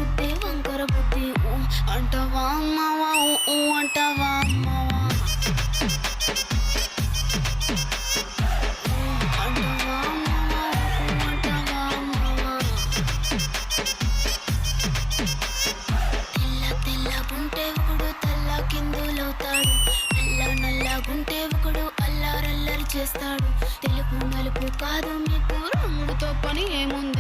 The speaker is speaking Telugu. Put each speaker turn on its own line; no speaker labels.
బుద్ధి వంకర బుద్ధి అంటావా అమ్మావా అంటావా అమ్మావా అంటావా అమ్మావా అంటావా అమ్మావా తెల్ల తెల్లగుంటే ఒకడు తల్ల కిందులవుతాడు నల్ల నల్లగుంటే ఒకడు అల్లారల్లరి చేస్తాడు తెలుపు నలుపు కాదు మీకు రంగుతో పని ఏముంది